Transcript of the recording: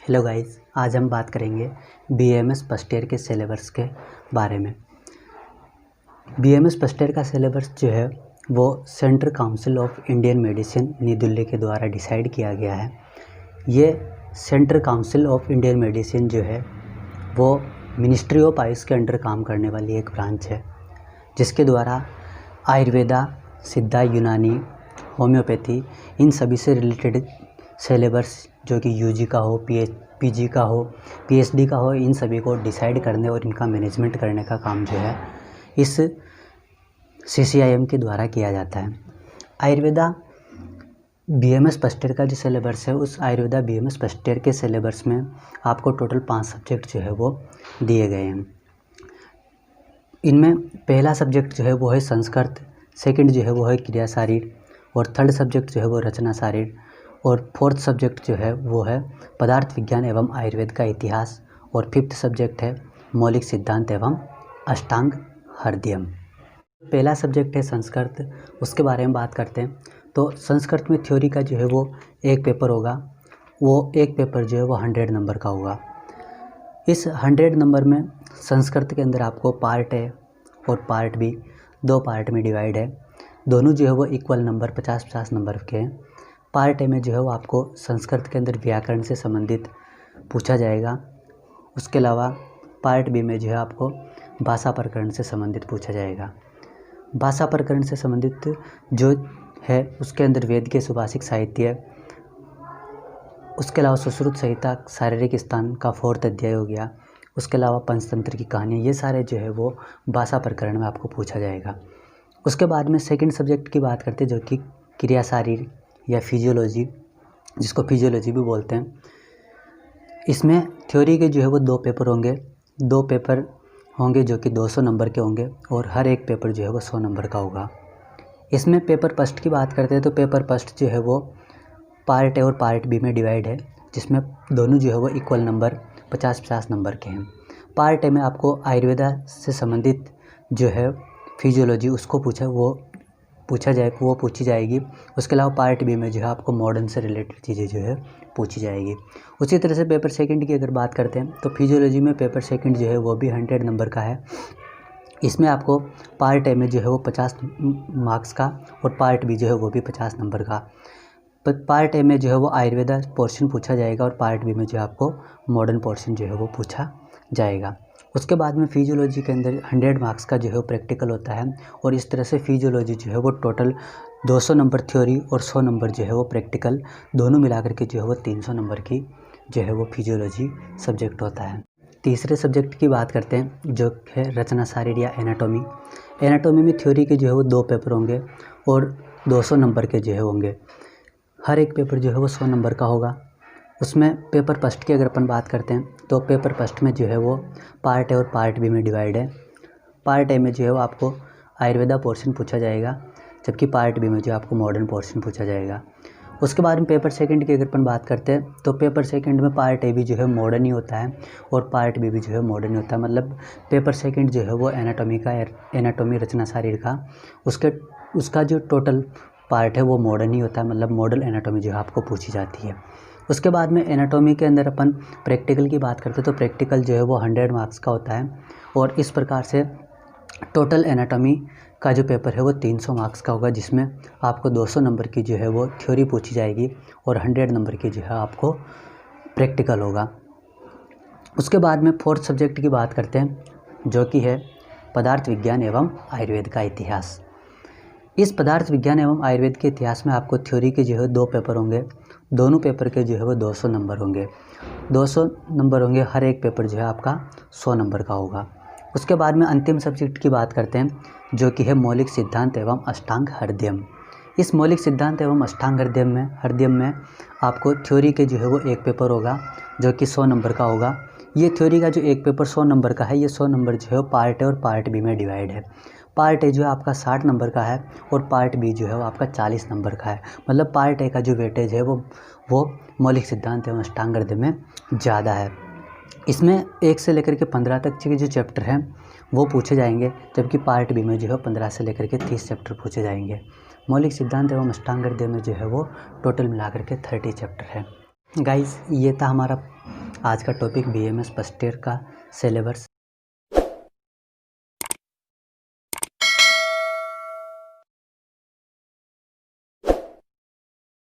Hello guys, आज हम बात करेंगे बीएमएस फर्स्ट ईयर के सिलेबस के बारे में। बीएमएस फर्स्ट ईयर का सिलेबस जो है वो central council of Indian medicine नई दिल्ली के द्वारा डिसाइड किया गया है। ये central council of Indian medicine जो है वो मिनिस्ट्री ऑफ आयुष के अंडर काम करने वाली एक ब्रांच है, जिसके द्वारा आयुर्वेदा, सिद्धा, यूनानी, होम्योपैथी इन सभी से रिलेटेड सिलेबस जो कि यूजी का हो, पीजी का हो, पीएचडी का हो, इन सभी को डिसाइड करने और इनका मैनेजमेंट करने का काम जो है इस सीसीआईएम के द्वारा किया जाता है। आयुर्वेदा बीएमएस फर्स्ट ईयर का जो सिलेबस है, उस आयुर्वेदा बीएमएस फर्स्ट ईयर के सिलेबस में आपको टोटल 5 सब्जेक्ट जो है वो दिए गए हैं। इनमें पहला सब्जेक्ट जो है वो है संस्कृत, सेकंड जो है वो है क्रिया शारीर, और थर्ड सब्जेक्ट जो है वो रचना शारीर, और फोर्थ सब्जेक्ट जो है वो है पदार्थ विज्ञान एवं आयुर्वेद का इतिहास, और फिफ्थ सब्जेक्ट है मौलिक सिद्धांत एवं अष्टांग हृदयम। पहला सब्जेक्ट है संस्कृत, उसके बारे में बात करते हैं। तो संस्कृत में थ्योरी का जो है वो एक पेपर होगा, वो एक पेपर जो है वो 100 नंबर का होगा। इस 100 नंबर में संस्कृत के अंदर आपको पार्ट ए और पार्ट बी, 2 पार्ट में डिवाइड है। दोनों जो है वो इक्वल नंबर 50-50 नंबर के हैं। पार्ट ए में जो है वो आपको संस्कृत के अंदर व्याकरण से संबंधित पूछा जाएगा। उसके अलावा पार्ट बी में जो है आपको भाषा प्रकरण से संबंधित पूछा जाएगा। भाषा प्रकरण से संबंधित जो है उसके अंदर वेद के सुभाषिक साहित्य, उसके अलावा सुश्रुत संहिता, शारीरिक स्थान का 4th अध्याय हो गया, उसके अलावा पंचतंत्र की कहानी, ये सारे जो है वो भाषा प्रकरण में आपको पूछा जाएगा। उसके बाद में सेकंड सब्जेक्ट की बात करते हैं, जो कि क्रिया शारीर या फिजियोलॉजी, जिसको फिजियोलॉजी भी बोलते हैं। इसमें थ्योरी के जो है वो 2 पेपर होंगे, 2 पेपर होंगे जो कि 200 नंबर के होंगे, और हर एक पेपर जो है वो 100 नंबर का होगा। इसमें पेपर फर्स्ट की बात करते हैं तो पेपर फर्स्ट जो है वो पार्ट ए और पार्ट बी में डिवाइड है, जिसमें दोनों जो है वो इक्वल नंबर 50-50 नंबर के हैं। पार्ट ए में आपको आयुर्वेदा से संबंधित जो है फिजियोलॉजी उसको पूछी जाएगी। उसके अलावा पार्ट बी में जो है आपको मॉडर्न से रिलेटेड चीज़ें जो है पूछी जाएगी। उसी तरह से पेपर सेकंड की अगर बात करते हैं तो फिजियोलॉजी में पेपर सेकंड जो है वो भी 100 नंबर का है। इसमें आपको पार्ट ए में जो है वो 50 मार्क्स का, और पार्ट बी जो है वो भी 50 नंबर का। पार्ट ए में जो है वो आयुर्वेदा पोर्शन पूछा जाएगा, और पार्ट बी में जो है आपको मॉडर्न पोर्शन जो है वो पूछा जाएगा। उसके बाद में फिजियोलॉजी के अंदर 100 मार्क्स का जो है वो प्रैक्टिकल होता है, और इस तरह से फिजियोलॉजी जो है वो टोटल 200 नंबर थ्योरी और 100 नंबर जो है वो प्रैक्टिकल, दोनों मिलाकर के जो है वो 300 नंबर की जो है वो फिजियोलॉजी सब्जेक्ट होता है। तीसरे सब्जेक्ट की बात करते हैं, जो है रचना शारीर या एनाटॉमी। एनाटॉमी में थ्योरी के जो है वो 2 पेपर होंगे और 200 नंबर के जो है होंगे। हर एक पेपर जो है वो 100 नंबर का होगा। उसमें पेपर फर्स्ट की अगर अपन बात करते हैं तो पेपर फर्स्ट में जो है वो पार्ट ए और पार्ट बी में डिवाइड है। पार्ट ए में जो है वो आपको आयुर्वेदा पोर्शन पूछा जाएगा, जबकि पार्ट बी में जो आपको मॉडर्न पोर्शन पूछा जाएगा। उसके बाद में पेपर सेकंड की अगर अपन बात करते हैं तो पेपर सेकंड में पार्ट ए भी जो है मॉडर्न ही होता है, और पार्ट बी भी जो है मॉडर्न ही होता है। मतलब पेपर सेकंड जो है वो एनाटॉमी रचना शारीर का, उसका जो टोटल पार्ट है वो मॉडर्न ही होता है। मतलब मॉडल एनाटॉमी जो है आपको पूछी जाती है। उसके बाद में एनाटॉमी के अंदर अपन प्रैक्टिकल की बात करते हैं तो प्रैक्टिकल जो है वो 100 मार्क्स का होता है, और इस प्रकार से टोटल एनाटॉमी का जो पेपर है वो 300 मार्क्स का होगा, जिसमें आपको 200 नंबर की जो है वो थ्योरी पूछी जाएगी, और 100 नंबर की जो है आपको प्रैक्टिकल होगा। उसके बाद में फोर्थ सब्जेक्ट की बात करते हैं, जो कि है पदार्थ विज्ञान एवं आयुर्वेद का इतिहास। इस पदार्थ विज्ञान एवं आयुर्वेद के इतिहास में आपको थ्योरी के जो है 2 पेपर होंगे, दोनों पेपर के जो है वो 200 नंबर होंगे। 200 नंबर होंगे, हर एक पेपर जो है आपका 100 नंबर का होगा। उसके बाद में अंतिम सब्जेक्ट की बात करते हैं, जो कि है मौलिक सिद्धांत एवं अष्टांग हृदयम। इस मौलिक सिद्धांत एवं अष्टांग हृदयम में आपको थ्योरी के जो है वो एक पेपर होगा, जो कि 100 नंबर का होगा। ये थ्योरी का जो एक पेपर 100 नंबर का है, ये 100 नंबर जो है पार्ट ए और पार्ट बी में डिवाइड है। पार्ट ए जो है आपका 60 नंबर का है, और पार्ट बी जो है वो आपका 40 नंबर का है। मतलब पार्ट ए का जो वेटेज है वो मौलिक सिद्धांत एवं अष्टांग हृदय में ज़्यादा है। इसमें 1 से लेकर के 15 तक के जो चैप्टर हैं वो पूछे जाएंगे, जबकि पार्ट बी में जो है 15 से लेकर के 30 चैप्टर पूछे जाएंगे। मौलिक सिद्धांत एवं अष्टांग हृदय में जो है वो टोटल मिलाकर के 30 चैप्टर है। गाइस, ये था हमारा आज का टॉपिक BMS फर्स्ट ईयर का सिलेबस